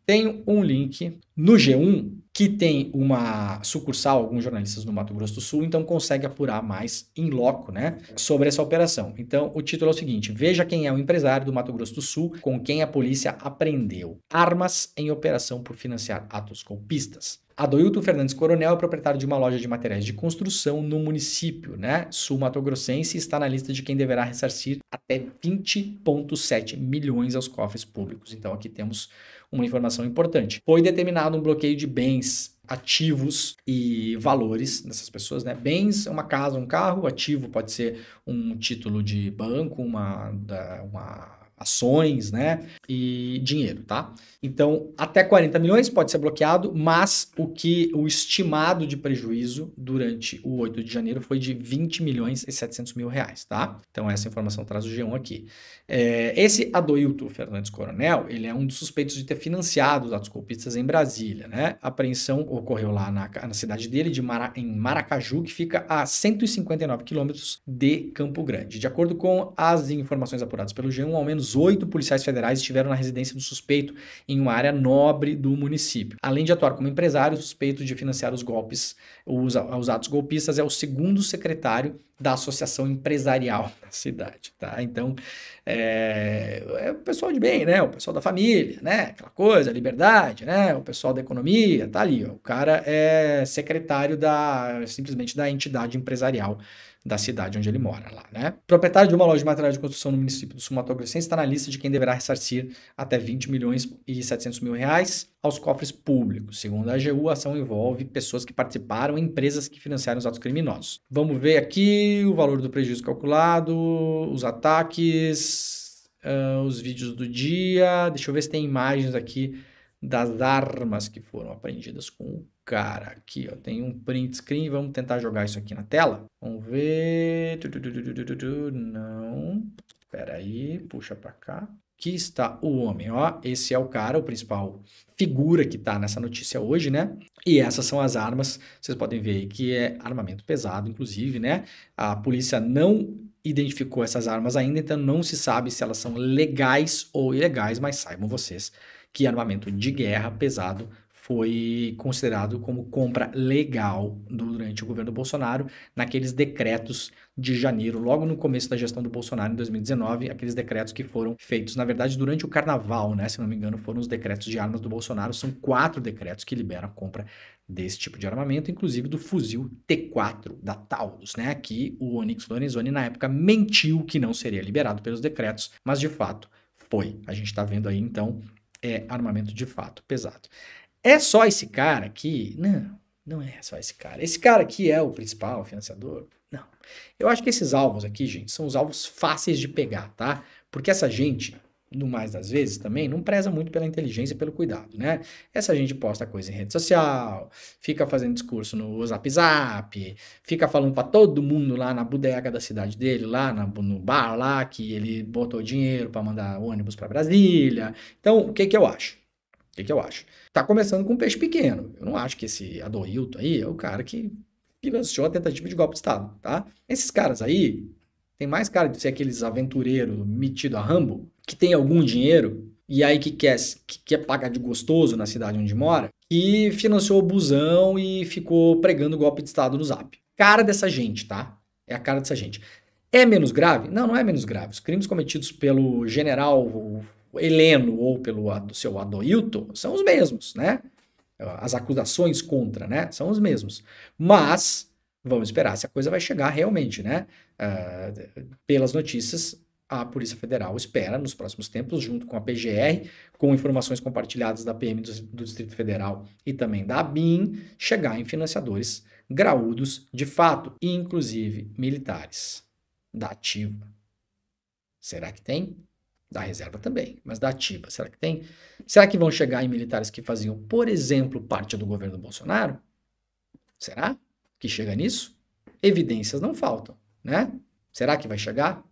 Tem um link no G1 que tem uma sucursal, alguns jornalistas no Mato Grosso do Sul, então consegue apurar mais em loco, né, sobre essa operação. Então, o título é o seguinte: veja quem é o empresário do Mato Grosso do Sul com quem a polícia apreendeu armas em operação por financiar atos golpistas. Adoilton Fernandes Coronel é proprietário de uma loja de materiais de construção no município, né, sul-mato-grossense, e está na lista de quem deverá ressarcir até 20,7 milhões aos cofres públicos. Então, aqui temos uma informação importante. Foi determinado um bloqueio de bens, ativos e valores dessas pessoas, né? Bens é uma casa, um carro, ativo pode ser um título de banco, uma ações, né? E dinheiro, tá? Então, até 40 milhões pode ser bloqueado, mas o estimado de prejuízo durante o 8 de janeiro foi de 20 milhões e 700 mil reais, tá? Então, essa informação traz o G1 aqui. Esse Adoilton Fernandes Coronel, ele é um dos suspeitos de ter financiado os atos golpistas em Brasília, né? A apreensão ocorreu lá na cidade dele, em Maracaju, que fica a 159 quilômetros de Campo Grande. De acordo com as informações apuradas pelo G1, ao menos 8 policiais federais estiveram na residência do suspeito em uma área nobre do município. Além de atuar como empresário, o suspeito de financiar os golpes, os atos golpistas, é o segundo secretário da associação empresarial da cidade, tá? Então, é o pessoal de bem, né? O pessoal da família, né? Aquela coisa, liberdade, né? O pessoal da economia, tá ali, ó. O cara é secretário simplesmente da entidade empresarial da cidade onde ele mora lá, né? Proprietário de uma loja de materiais de construção no município do Sul Mato Grossense está na lista de quem deverá ressarcir até 20 milhões e 700 mil reais aos cofres públicos. Segundo a AGU, a ação envolve pessoas que participaram em empresas que financiaram os atos criminosos. Vamos ver aqui o valor do prejuízo calculado, os ataques, os vídeos do dia. Deixa eu ver se tem imagens aqui das armas que foram apreendidas com o cara. Aqui, ó, tem um print screen. Vamos tentar jogar isso aqui na tela. Vamos ver. Não. Espera aí, puxa para cá. Aqui está o homem, ó. Esse é o cara, o principal figura que está nessa notícia hoje, né? E essas são as armas. Vocês podem ver aí que é armamento pesado, inclusive, né? A polícia não identificou essas armas ainda, então não se sabe se elas são legais ou ilegais, mas saibam vocês que armamento de guerra pesado foi considerado como compra legal durante o governo Bolsonaro, naqueles decretos de janeiro, logo no começo da gestão do Bolsonaro, em 2019, aqueles decretos que foram feitos, na verdade, durante o carnaval, né? Se não me engano, foram os decretos de armas do Bolsonaro. São 4 decretos que liberam a compra desse tipo de armamento, inclusive do fuzil T4 da Taurus, né? Que o Onyx Lorenzoni, na época, mentiu que não seria liberado pelos decretos, mas de fato foi. A gente está vendo aí, então, armamento de fato pesado. É só esse cara aqui? Não, não é só esse cara. Esse cara aqui é o principal financiador? Não. Eu acho que esses alvos aqui, gente, são os alvos fáceis de pegar, tá? Porque essa gente, no mais das vezes também, não preza muito pela inteligência e pelo cuidado, né? Essa gente posta coisa em rede social, fica fazendo discurso no Zap Zap, fica falando pra todo mundo lá na bodega da cidade dele, lá no bar lá, que ele botou dinheiro pra mandar ônibus pra Brasília. Então, o que que eu acho? O que eu acho? Tá começando com um peixe pequeno. Eu não acho que esse Adoilton aí é o cara que financiou a tentativa de golpe de Estado, tá? Esses caras aí, tem mais cara de ser aqueles aventureiros metido a Rambo, que tem algum dinheiro e aí que quer pagar de gostoso na cidade onde mora, que financiou o busão e ficou pregando golpe de Estado no Zap. Cara dessa gente, tá? É a cara dessa gente. É menos grave? Não, não é menos grave. Os crimes cometidos pelo general Heleno ou pelo seu Adoilton são os mesmos, né? As acusações contra, né? São os mesmos. Mas vamos esperar se a coisa vai chegar realmente, né? Pelas notícias, a Polícia Federal espera, nos próximos tempos, junto com a PGR, com informações compartilhadas da PM do Distrito Federal e também da ABIN, chegar em financiadores graúdos, de fato, inclusive militares, da ativa. Será que tem? Da reserva também, mas da ativa, será que tem? Será que vão chegar em militares que faziam, por exemplo, parte do governo Bolsonaro? Será que chega nisso? Evidências não faltam, né? Será que vai chegar?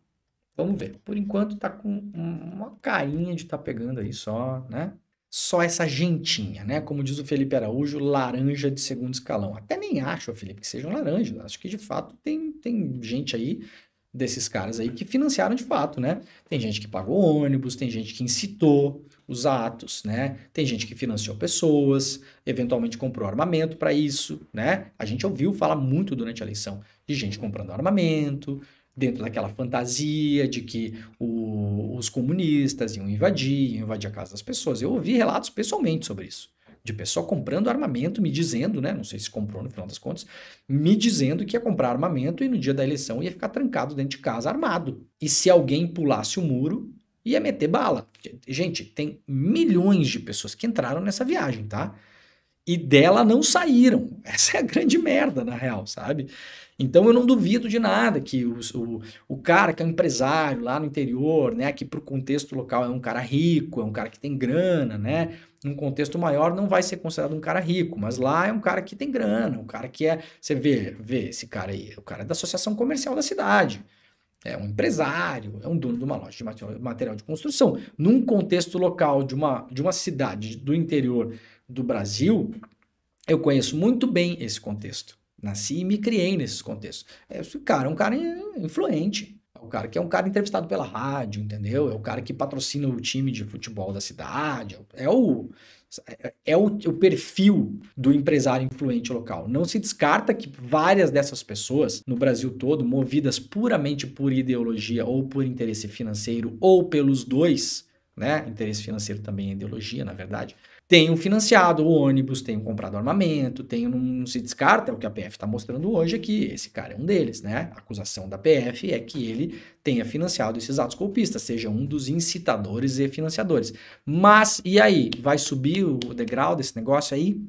Vamos ver. Por enquanto tá com uma carinha de tá pegando aí só, né? Só essa gentinha, né? Como diz o Felipe Araújo, laranja de segundo escalão. Até nem acho, Felipe, que sejam laranjas. Acho que de fato tem gente aí desses caras aí que financiaram de fato, né? Tem gente que pagou ônibus, tem gente que incitou os atos, né? Tem gente que financiou pessoas, eventualmente comprou armamento para isso, né? A gente ouviu falar muito durante a eleição de gente comprando armamento, dentro daquela fantasia de que os comunistas iam invadir a casa das pessoas. Eu ouvi relatos pessoalmente sobre isso, de pessoa comprando armamento, me dizendo, né? Não sei se comprou no final das contas, me dizendo que ia comprar armamento e no dia da eleição ia ficar trancado dentro de casa armado. E se alguém pulasse o muro, ia meter bala. Gente, tem milhões de pessoas que entraram nessa viagem, tá? E dela não saíram. Essa é a grande merda, na real, sabe? Então eu não duvido de nada que o cara que é um empresário lá no interior, né? Que pro contexto local é um cara rico, é um cara que tem grana, né? Num contexto maior não vai ser considerado um cara rico, mas lá é um cara que tem grana, um cara que é... Você vê esse cara aí, o cara é da associação comercial da cidade. É um empresário, é um dono de uma loja de material de construção. Num contexto local de uma cidade do interior do Brasil, eu conheço muito bem esse contexto. Nasci e me criei nesses contextos. Esse cara é um cara influente. É o cara que é um cara entrevistado pela rádio, entendeu? É o cara que patrocina o time de futebol da cidade. É o perfil do empresário influente local. Não se descarta que várias dessas pessoas no Brasil todo, movidas puramente por ideologia ou por interesse financeiro ou pelos dois, né? Interesse financeiro também é ideologia, na verdade. Tenham financiado o ônibus, tenham comprado armamento, não se descarta, o que a PF está mostrando hoje é que esse cara é um deles, né? A acusação da PF é que ele tenha financiado esses atos golpistas, seja um dos incitadores e financiadores. Mas, e aí? Vai subir o degrau desse negócio aí?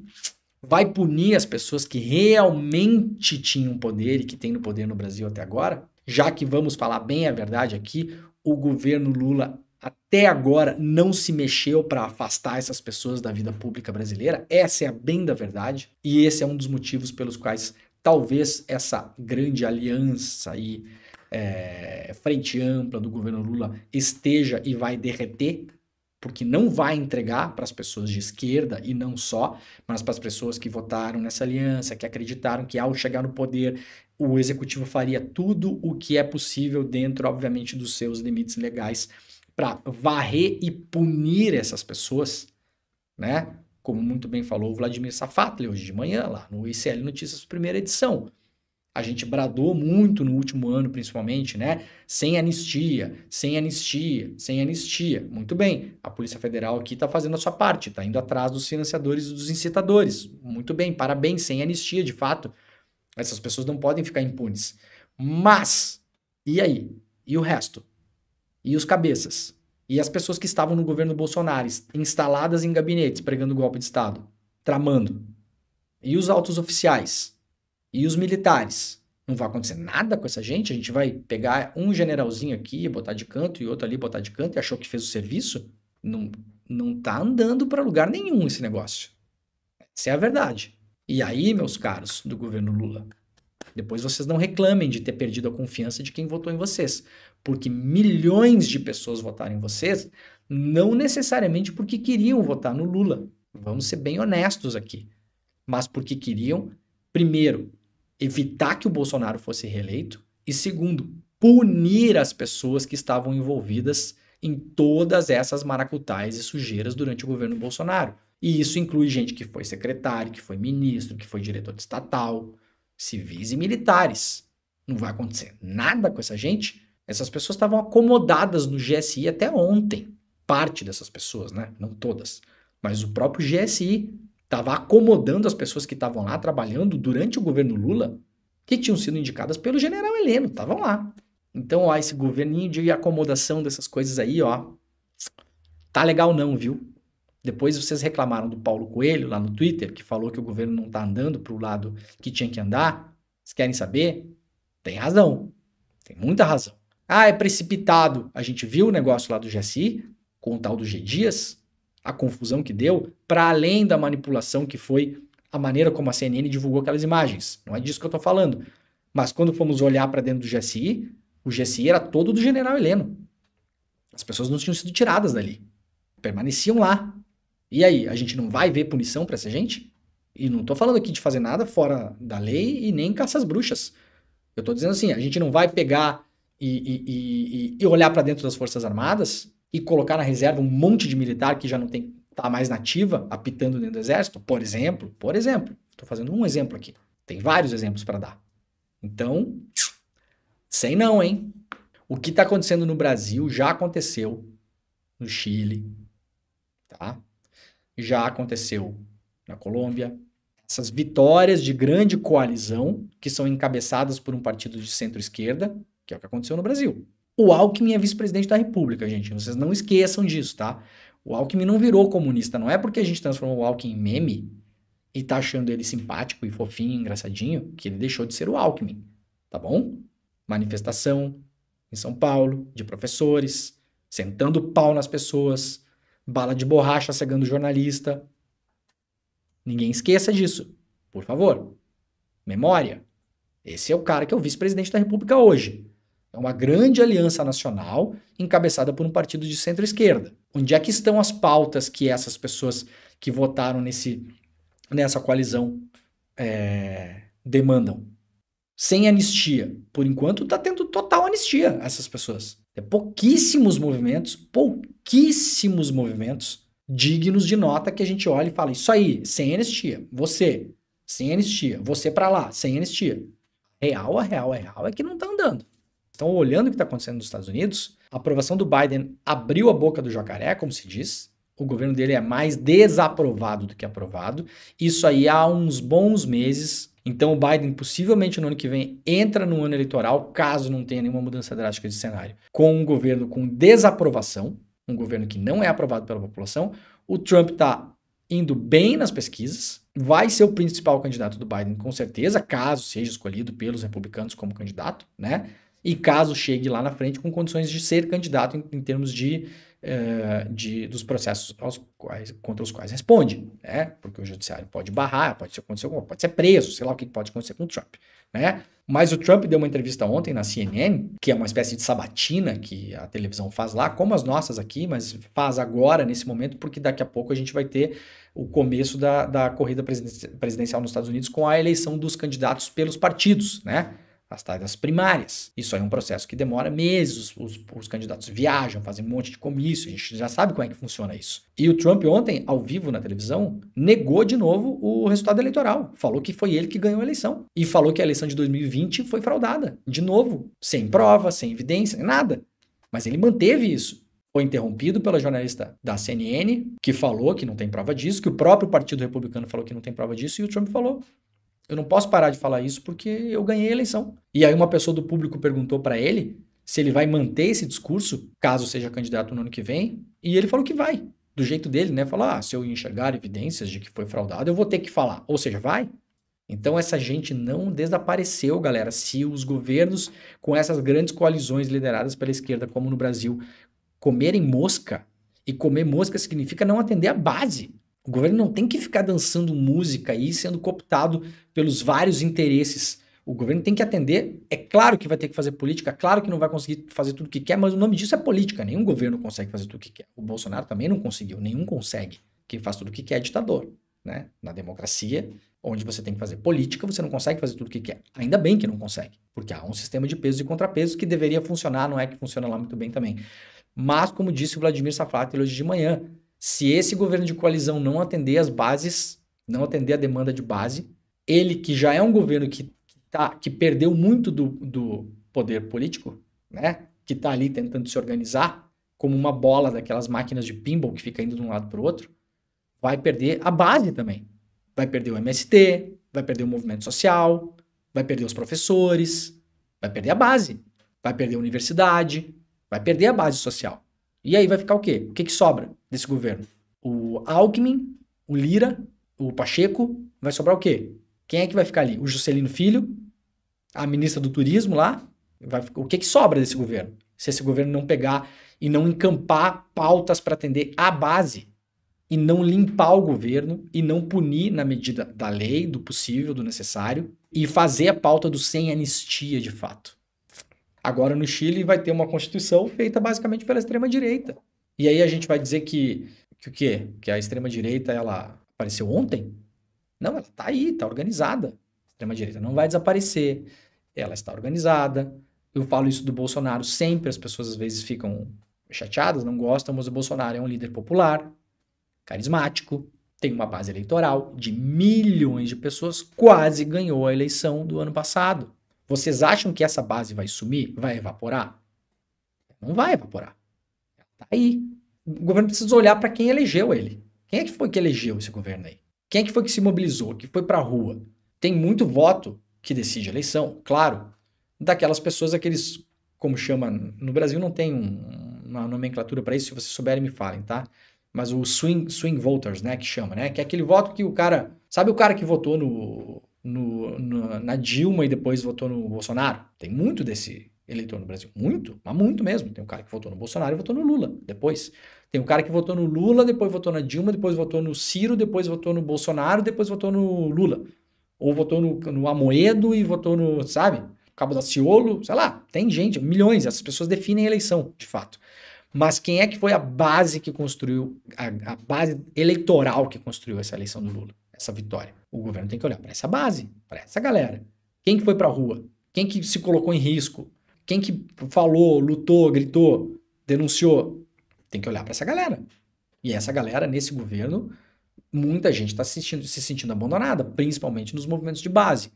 Vai punir as pessoas que realmente tinham poder e que têm no poder no Brasil até agora? Já que vamos falar bem a verdade aqui, o governo Lula até agora não se mexeu para afastar essas pessoas da vida pública brasileira. Essa é a bem da verdade. E esse é um dos motivos pelos quais talvez essa grande aliança aí, frente ampla do governo Lula esteja e vai derreter, porque não vai entregar para as pessoas de esquerda e não só, mas para as pessoas que votaram nessa aliança, que acreditaram que ao chegar no poder o executivo faria tudo o que é possível dentro, obviamente, dos seus limites legais para varrer e punir essas pessoas, né? Como muito bem falou o Vladimir Safatli hoje de manhã, lá no ICL Notícias, primeira edição. A gente bradou muito no último ano, principalmente, né? Sem anistia, sem anistia, sem anistia. Muito bem, a Polícia Federal aqui está fazendo a sua parte, está indo atrás dos financiadores e dos incitadores. Muito bem, parabéns, sem anistia, de fato. Essas pessoas não podem ficar impunes. Mas, e aí? E o resto? E os cabeças? E as pessoas que estavam no governo Bolsonaro, instaladas em gabinetes, pregando golpe de Estado, tramando? E os altos oficiais? E os militares? Não vai acontecer nada com essa gente? A gente vai pegar um generalzinho aqui, botar de canto, e outro ali, botar de canto, e achou que fez o serviço? Não tá andando para lugar nenhum esse negócio. Essa é a verdade. E aí, meus caros do governo Lula, depois vocês não reclamem de ter perdido a confiança de quem votou em vocês. Porque milhões de pessoas votaram em vocês, não necessariamente porque queriam votar no Lula. Vamos ser bem honestos aqui. Mas porque queriam, primeiro, evitar que o Bolsonaro fosse reeleito e, segundo, punir as pessoas que estavam envolvidas em todas essas maracutais e sujeiras durante o governo Bolsonaro. E isso inclui gente que foi secretário, que foi ministro, que foi diretor de estatal, civis e militares. Não vai acontecer nada com essa gente. Essas pessoas estavam acomodadas no GSI até ontem. Parte dessas pessoas, né? Não todas. Mas o próprio GSI estava acomodando as pessoas que estavam lá trabalhando durante o governo Lula, que tinham sido indicadas pelo general Heleno. Estavam lá. Então, ó, esse governinho de acomodação dessas coisas aí, ó, tá legal não, viu? Depois vocês reclamaram do Paulo Coelho lá no Twitter, que falou que o governo não tá andando pro lado que tinha que andar. Vocês querem saber? Tem razão. Tem muita razão. Ah, é precipitado. A gente viu o negócio lá do GSI, com o tal do G Dias, a confusão que deu, para além da manipulação que foi a maneira como a CNN divulgou aquelas imagens. Não é disso que eu tô falando. Mas quando fomos olhar para dentro do GSI, o GSI era todo do general Heleno. As pessoas não tinham sido tiradas dali. Permaneciam lá. E aí, a gente não vai ver punição para essa gente? E não tô falando aqui de fazer nada fora da lei e nem caça às bruxas. Eu tô dizendo assim, a gente não vai pegar e olhar para dentro das Forças Armadas e colocar na reserva um monte de militar que já não tá mais nativa, apitando dentro do exército, por exemplo, estou fazendo um exemplo aqui, tem vários exemplos para dar. Então, sei não, hein? O que está acontecendo no Brasil já aconteceu no Chile, tá? Já aconteceu na Colômbia. Essas vitórias de grande coalizão que são encabeçadas por um partido de centro-esquerda, que é o que aconteceu no Brasil. O Alckmin é vice-presidente da República, gente. Vocês não esqueçam disso, tá? O Alckmin não virou comunista. Não é porque a gente transformou o Alckmin em meme e tá achando ele simpático e fofinho, engraçadinho, que ele deixou de ser o Alckmin, tá bom? Manifestação em São Paulo, de professores, sentando pau nas pessoas, bala de borracha cegando jornalista. Ninguém esqueça disso, por favor. Memória. Esse é o cara que é o vice-presidente da República hoje. É uma grande aliança nacional encabeçada por um partido de centro-esquerda. Onde é que estão as pautas que essas pessoas que votaram nessa coalizão demandam? Sem anistia. Por enquanto está tendo total anistia essas pessoas. Tem pouquíssimos movimentos dignos de nota que a gente olha e fala, isso aí, sem anistia. Você, sem anistia. Você pra lá, sem anistia. A real é que não tá andando. Então, olhando o que está acontecendo nos Estados Unidos, a aprovação do Biden abriu a boca do jacaré, como se diz. O governo dele é mais desaprovado do que aprovado. Isso aí há uns bons meses. Então, o Biden, possivelmente no ano que vem, entra no ano eleitoral, caso não tenha nenhuma mudança drástica de cenário, com um governo com desaprovação, um governo que não é aprovado pela população. O Trump está indo bem nas pesquisas, vai ser o principal candidato do Biden, com certeza, caso seja escolhido pelos republicanos como candidato, né? E caso chegue lá na frente com condições de ser candidato em termos dos processos contra os quais responde, né? Porque o judiciário pode barrar, pode ser preso, sei lá o que pode acontecer com o Trump, né? Mas o Trump deu uma entrevista ontem na CNN, que é uma espécie de sabatina que a televisão faz lá, como as nossas aqui, mas faz agora, nesse momento, porque daqui a pouco a gente vai ter o começo da corrida presidencial nos Estados Unidos com a eleição dos candidatos pelos partidos, né? As tais das primárias. Isso aí é um processo que demora meses, os candidatos viajam, fazem um monte de comício, a gente já sabe como é que funciona isso. E o Trump ontem, ao vivo na televisão, negou de novo o resultado eleitoral. Falou que foi ele que ganhou a eleição. E falou que a eleição de 2020 foi fraudada. De novo, sem prova, sem evidência, nada. Mas ele manteve isso. Foi interrompido pela jornalista da CNN, que falou que não tem prova disso, que o próprio Partido Republicano falou que não tem prova disso, e o Trump falou: eu não posso parar de falar isso porque eu ganhei a eleição. E aí uma pessoa do público perguntou para ele se ele vai manter esse discurso, caso seja candidato no ano que vem, e ele falou que vai, do jeito dele, né? Falou, se eu enxergar evidências de que foi fraudado, eu vou ter que falar. Ou seja, vai. Então essa gente não desapareceu, galera. Se os governos com essas grandes coalizões lideradas pela esquerda, como no Brasil, comerem mosca, e comer mosca significa não atender a base. O governo não tem que ficar dançando música aí, sendo cooptado pelos vários interesses. O governo tem que atender, é claro que vai ter que fazer política, claro que não vai conseguir fazer tudo o que quer, mas o nome disso é política. Nenhum governo consegue fazer tudo o que quer. O Bolsonaro também não conseguiu, nenhum consegue. Quem faz tudo o que quer é ditador, né? Na democracia, onde você tem que fazer política, você não consegue fazer tudo o que quer. Ainda bem que não consegue, porque há um sistema de pesos e contrapesos que deveria funcionar, não é que funciona lá muito bem também. Mas, como disse o Vladimir Safat hoje de manhã, se esse governo de coalizão não atender as bases, não atender a demanda de base, ele que já é um governo que perdeu muito do poder político, né? Que está ali tentando se organizar como uma bola daquelas máquinas de pinball que fica indo de um lado para o outro, vai perder a base também. Vai perder o MST, vai perder o movimento social, vai perder os professores, vai perder a base, vai perder a universidade, vai perder a base social. E aí vai ficar o quê? O que sobra desse governo? O Alckmin, o Lira, o Pacheco, vai sobrar o quê? Quem é que vai ficar ali? O Juscelino Filho, a ministra do Turismo lá? O que sobra desse governo? Se esse governo não pegar e não encampar pautas para atender a base e não limpar o governo e não punir na medida da lei, do possível, do necessário e fazer a pauta do sem anistia de fato. Agora no Chile vai ter uma constituição feita basicamente pela extrema-direita. E aí a gente vai dizer que o quê? Que a extrema-direita ela apareceu ontem? Não, ela está aí, está organizada. A extrema-direita não vai desaparecer. Ela está organizada. Eu falo isso do Bolsonaro sempre, as pessoas às vezes ficam chateadas, não gostam, mas o Bolsonaro é um líder popular, carismático, tem uma base eleitoral de milhões de pessoas, quase ganhou a eleição do ano passado. Vocês acham que essa base vai sumir? Vai evaporar? Não vai evaporar. Tá aí. O governo precisa olhar para quem elegeu ele. Quem é que foi que elegeu esse governo aí? Quem é que foi que se mobilizou, que foi para a rua? Tem muito voto que decide a eleição, claro, daquelas pessoas, aqueles, como chama, no Brasil não tem uma nomenclatura para isso, se vocês souberem me falem, tá? Mas o swing voters, né, que chama, né? Que é aquele voto que o cara... Sabe o cara que votou na Dilma e depois votou no Bolsonaro? Tem muito desse eleitor no Brasil. Muito, mas muito mesmo. Tem um cara que votou no Bolsonaro e votou no Lula depois. Tem um cara que votou no Lula, depois votou na Dilma, depois votou no Ciro, depois votou no Bolsonaro, depois votou no Lula. Ou votou no Amoedo e votou no, sabe? Cabo Daciolo, sei lá. Tem gente, milhões. Essas pessoas definem a eleição, de fato. Mas quem é que foi a base que construiu, a base eleitoral que construiu essa eleição do Lula, essa vitória? O governo tem que olhar para essa base, para essa galera. Quem que foi para a rua? Quem que se colocou em risco? Quem que falou, lutou, gritou, denunciou? Tem que olhar para essa galera. E essa galera, nesse governo, muita gente está se sentindo abandonada, principalmente nos movimentos de base.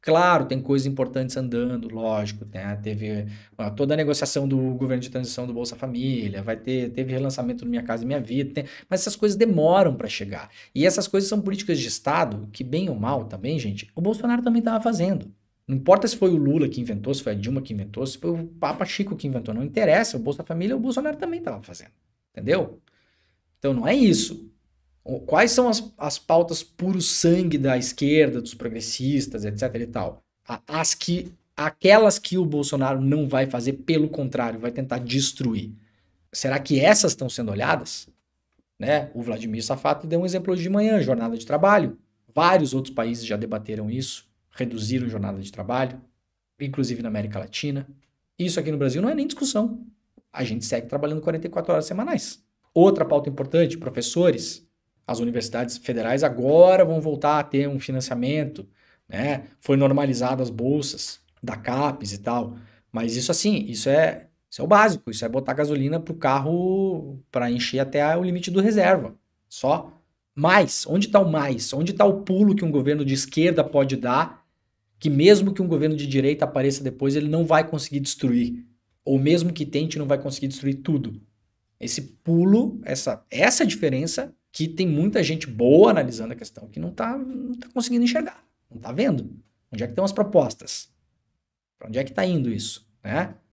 Claro, tem coisas importantes andando, lógico, né? Teve toda a negociação do governo de transição do Bolsa Família, teve relançamento do Minha Casa e Minha Vida, mas essas coisas demoram para chegar. E essas coisas são políticas de Estado que, bem ou mal também, gente, o Bolsonaro também estava fazendo. Não importa se foi o Lula que inventou, se foi a Dilma que inventou, se foi o Papa Chico que inventou, não interessa, o Bolsa Família, o Bolsonaro também estava fazendo, entendeu? Então não é isso. Quais são as pautas puro sangue da esquerda, dos progressistas, etc e tal? Aquelas que o Bolsonaro não vai fazer, pelo contrário, vai tentar destruir. Será que essas estão sendo olhadas? Né? O Vladimir Safato deu um exemplo hoje de manhã, jornada de trabalho. Vários outros países já debateram isso, reduziram jornada de trabalho, inclusive na América Latina. Isso aqui no Brasil não é nem discussão. A gente segue trabalhando 44 horas semanais. Outra pauta importante, professores. As universidades federais agora vão voltar a ter um financiamento, né? Foi normalizado as bolsas da CAPES e tal. Mas isso assim, isso é o básico. Isso é botar gasolina para o carro para encher até o limite do reserva. Só. Mais. Onde está o mais? Onde está o pulo que um governo de esquerda pode dar, que mesmo que um governo de direita apareça depois, ele não vai conseguir destruir. Ou mesmo que tente, não vai conseguir destruir tudo. Esse pulo, essa diferença, que tem muita gente boa analisando a questão, que não tá conseguindo enxergar, não tá vendo. Onde é que estão as propostas? Para onde é que tá indo isso, né?